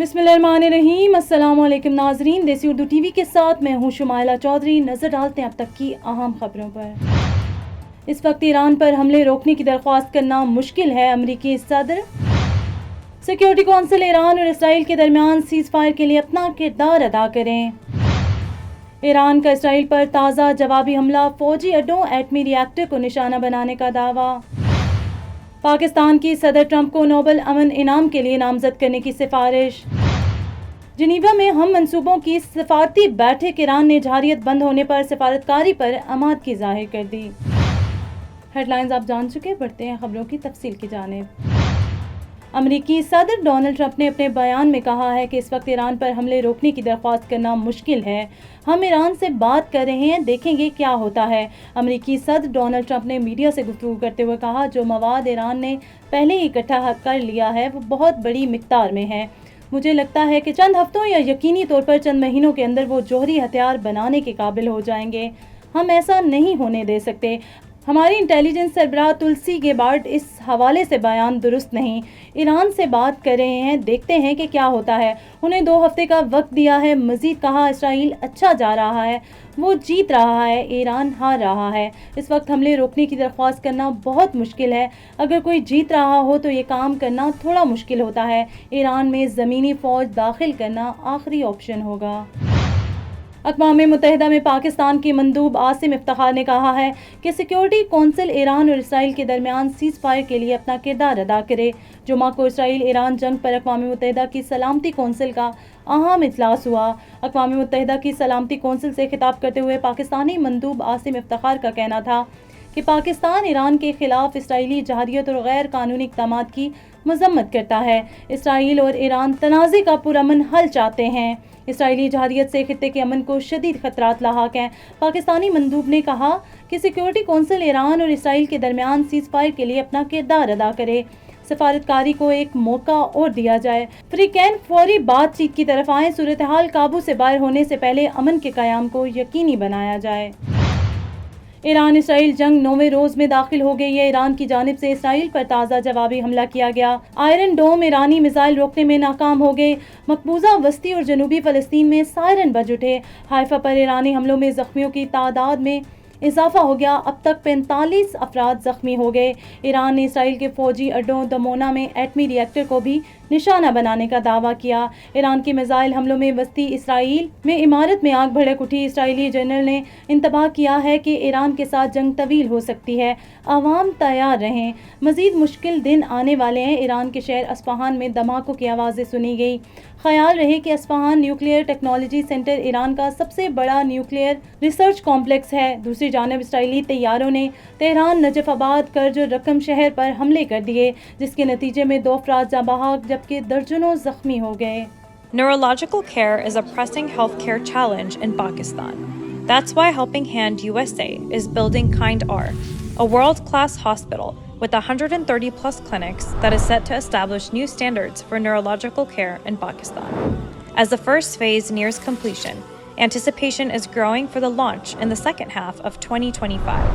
بسم اللہ الرحمن الرحیم۔ السلام علیکم ناظرین، دیسی اردو ٹی وی کے ساتھ میں ہوں شمائلہ چودھری۔ نظر ڈالتے ہیں اب تک کی اہم خبروں پر۔ اس وقت ایران پر حملے روکنے کی درخواست کرنا مشکل ہے، امریکی صدر۔ سیکیورٹی کونسل ایران اور اسرائیل کے درمیان سیز فائر کے لیے اپنا کردار ادا کریں۔ ایران کا اسرائیل پر تازہ جوابی حملہ، فوجی اڈوں، ایٹمی ری ایکٹر کو نشانہ بنانے کا دعویٰ۔ پاکستان کی صدر ٹرمپ کو نوبل امن انعام کے لیے نامزد کرنے کی سفارش۔ جنیوا میں ہم منصوبوں کی سفارتی بیٹھک، ایران نے جارحیت بند ہونے پر سفارتکاری پر آمادگی ظاہر کر دی۔ ہیڈ لائنز آپ جان چکے، بڑھتے ہیں خبروں کی تفصیل کی جانب۔ امریکی صدر ڈونلڈ ٹرمپ نے اپنے بیان میں کہا ہے کہ اس وقت ایران پر حملے روکنے کی درخواست کرنا مشکل ہے۔ ہم ایران سے بات کر رہے ہیں، دیکھیں گے کیا ہوتا ہے۔ امریکی صدر ڈونلڈ ٹرمپ نے میڈیا سے گفتگو کرتے ہوئے کہا، جو مواد ایران نے پہلے ہی اکٹھا کر لیا ہے وہ بہت بڑی مقدار میں ہے۔ مجھے لگتا ہے کہ چند ہفتوں یا یقینی طور پر چند مہینوں کے اندر وہ جوہری ہتھیار بنانے کے قابل ہو جائیں گے۔ ہم ایسا نہیں ہونے دے سکتے۔ ہماری انٹیلیجنس سربراہ تلسی گیبارڈ اس حوالے سے بیان درست نہیں۔ ایران سے بات کر رہے ہیں، دیکھتے ہیں کہ کیا ہوتا ہے۔ انہیں 2 ہفتے کا وقت دیا ہے۔ مزید کہا، اسرائیل اچھا جا رہا ہے، وہ جیت رہا ہے، ایران ہار رہا ہے۔ اس وقت حملے روکنے کی درخواست کرنا بہت مشکل ہے۔ اگر کوئی جیت رہا ہو تو یہ کام کرنا تھوڑا مشکل ہوتا ہے۔ ایران میں زمینی فوج داخل کرنا آخری آپشن ہوگا۔ اقوام متحدہ میں پاکستان کے مندوب عاصم افتخار نے کہا ہے کہ سیکیورٹی کونسل ایران اور اسرائیل کے درمیان سیز فائر کے لیے اپنا کردار ادا کرے۔ جمعہ کو اسرائیل ایران جنگ پر اقوام متحدہ کی سلامتی کونسل کا اہم اجلاس ہوا۔ اقوام متحدہ کی سلامتی کونسل سے خطاب کرتے ہوئے پاکستانی مندوب عاصم افتخار کا کہنا تھا کہ پاکستان ایران کے خلاف اسرائیلی جارحیت اور غیر قانونی اقدامات کی مذمت کرتا ہے۔ اسرائیل اور ایران تنازع کا پرامن حل چاہتے ہیں۔ اسرائیلی جارحیت سے خطے کے امن کو شدید خطرات لاحق ہیں۔ پاکستانی مندوب نے کہا کہ سیکیورٹی کونسل ایران اور اسرائیل کے درمیان سیز فائر کے لیے اپنا کردار ادا کرے، سفارتکاری کو ایک موقع اور دیا جائے، فریقین فوری بات چیت کی طرف آئیں، صورتحال قابو سے باہر ہونے سے پہلے امن کے قیام کو یقینی بنایا جائے۔ ایران اسرائیل جنگ 9ویں روز میں داخل ہو گئی ہے۔ ایران کی جانب سے اسرائیل پر تازہ جوابی حملہ کیا گیا۔ آئرن ڈوم ایرانی میزائل روکنے میں ناکام ہو گئے۔ مقبوضہ وسطی اور جنوبی فلسطین میں سائرن بج اٹھے۔ حائفہ پر ایرانی حملوں میں زخمیوں کی تعداد میں اضافہ ہو گیا، اب تک 45 افراد زخمی ہو گئے۔ ایران نے اسرائیل کے فوجی اڈوں دمونا میں ایٹمی ری ایکٹر کو بھی نشانہ بنانے کا دعویٰ کیا۔ ایران کے میزائل حملوں میں وسطی اسرائیل میں عمارت میں آگ بھڑک اٹھی۔ اسرائیلی جنرل نے انتباہ کیا ہے کہ ایران کے ساتھ جنگ طویل ہو سکتی ہے، عوام تیار رہیں، مزید مشکل دن آنے والے ہیں۔ ایران کے شہر اصفہان میں دھماکوں کی آوازیں سنی گئی۔ خیال رہے کہ Isfahan nuclear technology centre Iran کا سب سے بڑا نیوکلیئر ریسرچ کمپلیکس ہے۔ دوسری جانب اسرائیلی طیاروں نے تہران، نجف آباد، کرج اور رقم شہر پر حملے کر دیے، جس کے نتیجے میں 2 افراد جاں بحق جبکہ درجنوں زخمی ہو گئے۔ Neurological care is a pressing healthcare challenge in Pakistan. That's why Helping Hand USA is building Kind R, a world-class hospital with 130+ clinics that is set to establish new standards for neurological care in Pakistan. As the first phase nears completion, anticipation is growing for the launch in the second half of 2025.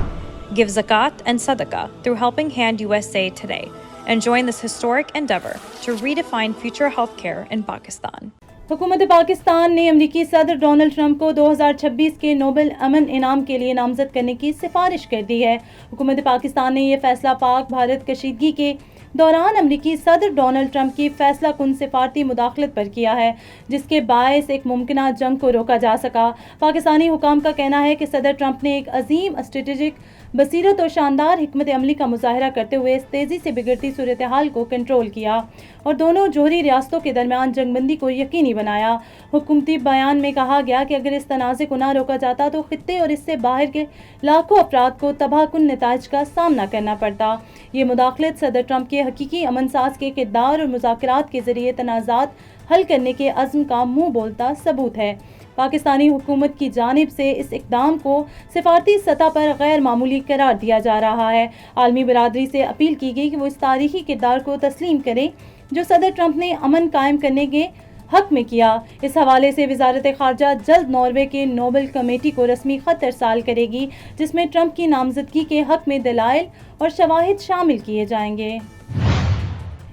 Give zakat and sadaqah through Helping Hand USA today and join this historic endeavor to redefine future healthcare in Pakistan. حکومت پاکستان نے امریکی صدر Donald Trump کو 2026 کے Nobel امن انعام کے لیے نامزد کرنے کی سفارش کر دی ہے۔ حکومت پاکستان نے یہ فیصلہ پاک بھارت کشیدگی کے دوران امریکی صدر ڈونلڈ ٹرمپ کی فیصلہ کن سفارتی مداخلت پر کیا ہے، جس کے باعث ایک ممکنہ جنگ کو روکا جا سکا۔ پاکستانی حکام کا کہنا ہے کہ صدر ٹرمپ نے ایک عظیم اسٹریٹجک بصیرت اور شاندار حکمت عملی کا مظاہرہ کرتے ہوئے اس تیزی سے بگڑتی صورتحال کو کنٹرول کیا اور دونوں جوہری ریاستوں کے درمیان جنگ بندی کو یقینی بنایا۔ حکومتی بیان میں کہا گیا کہ اگر اس تنازع کو نہ روکا جاتا تو خطے اور اس سے باہر کے لاکھوں افراد کو تباہ کن نتائج کا سامنا کرنا پڑتا۔ یہ مداخلت صدر ٹرمپ کے حقیقی امن ساز کے کردار اور مذاکرات کے ذریعے تنازعات حل کرنے کے عزم کا منہ بولتا ثبوت ہے۔ پاکستانی حکومت کی جانب سے اس اقدام کو سفارتی سطح پر غیر معمولی قرار دیا جا رہا ہے۔ عالمی برادری سے اپیل کی گئی کہ وہ اس تاریخی کردار کو تسلیم کریں جو صدر ٹرمپ نے امن قائم کرنے کے حق میں کیا۔ اس حوالے سے وزارت خارجہ جلد ناروے کے نوبل کمیٹی کو رسمی خط ارسال کرے گی، جس میں ٹرمپ کی نامزدگی کے حق میں دلائل اور شواہد شامل کیے جائیں گے۔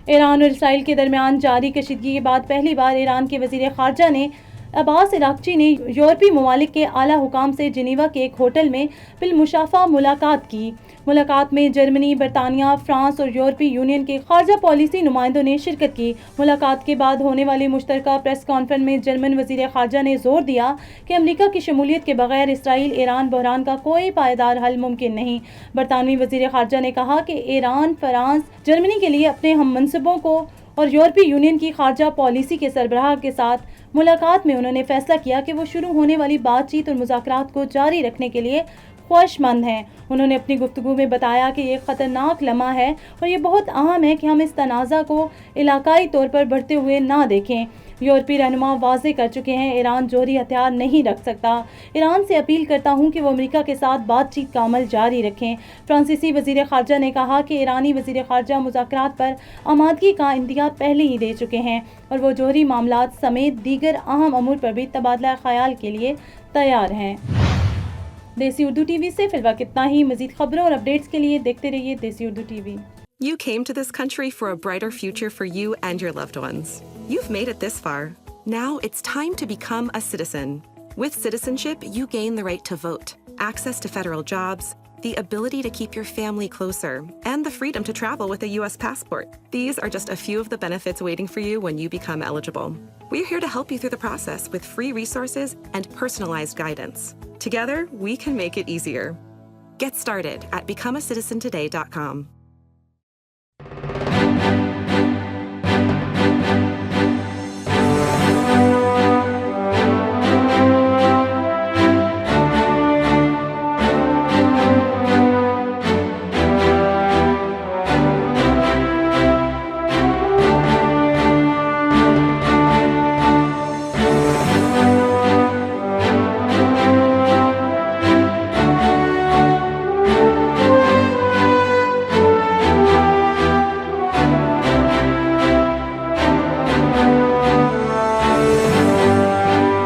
ایران اور اسرائیل کے درمیان جاری کشیدگی کے بعد پہلی بار ایران کے وزیر خارجہ نے عباس عراقچی نے یورپی ممالک کے اعلیٰ حکام سے جنیوا کے ایک ہوٹل میں بالمشافہ ملاقات کی۔ ملاقات میں جرمنی، برطانیہ، فرانس اور یورپی یونین کے خارجہ پالیسی نمائندوں نے شرکت کی۔ ملاقات کے بعد ہونے والی مشترکہ پریس کانفرنس میں جرمن وزیر خارجہ نے زور دیا کہ امریکہ کی شمولیت کے بغیر اسرائیل ایران بحران کا کوئی پائیدار حل ممکن نہیں۔ برطانوی وزیر خارجہ نے کہا کہ ایران، فرانس، جرمنی کے لیے اپنے ہم منصبوں کو اور یورپی یونین کی خارجہ پالیسی کے سربراہ کے ساتھ ملاقات میں انہوں نے فیصلہ کیا کہ وہ شروع ہونے والی بات چیت اور مذاکرات کو جاری رکھنے کے لیے خواہش مند ہیں۔ انہوں نے اپنی گفتگو میں بتایا کہ یہ خطرناک لمحہ ہے اور یہ بہت اہم ہے کہ ہم اس تنازع کو علاقائی طور پر بڑھتے ہوئے نہ دیکھیں۔ یورپی رہنما واضح کر چکے ہیں ایران جوہری ہتھیار نہیں رکھ سکتا۔ ایران سے اپیل کرتا ہوں کہ وہ امریکہ کے ساتھ بات چیت کا عمل جاری رکھیں۔ فرانسیسی وزیر خارجہ نے کہا کہ ایرانی وزیر خارجہ مذاکرات پر آمادگی کا اندیا پہلے ہی دے چکے ہیں اور وہ جوہری معاملات سمیت دیگر اہم امور پر بھی تبادلہ خیال کے لیے تیار ہیں۔ دیسی اردو ٹی وی سے فی الوقت اتنا ہی۔ مزید خبروں اور اپڈیٹس کے لیے دیکھتے رہیے دیسی Urdu T V. You came to this country for a brighter future for you and your loved ones. You've made it this far. Now it's time to become a citizen. With citizenship, you gain the right to vote, access to federal jobs, the ability to keep your family closer, and the freedom to travel with a U.S. passport. These are just a few of the benefits waiting for you when you become eligible. We're here to help you through the process with free resources and personalized guidance. Together, we can make it easier. Get started at becomeacitizentoday.com.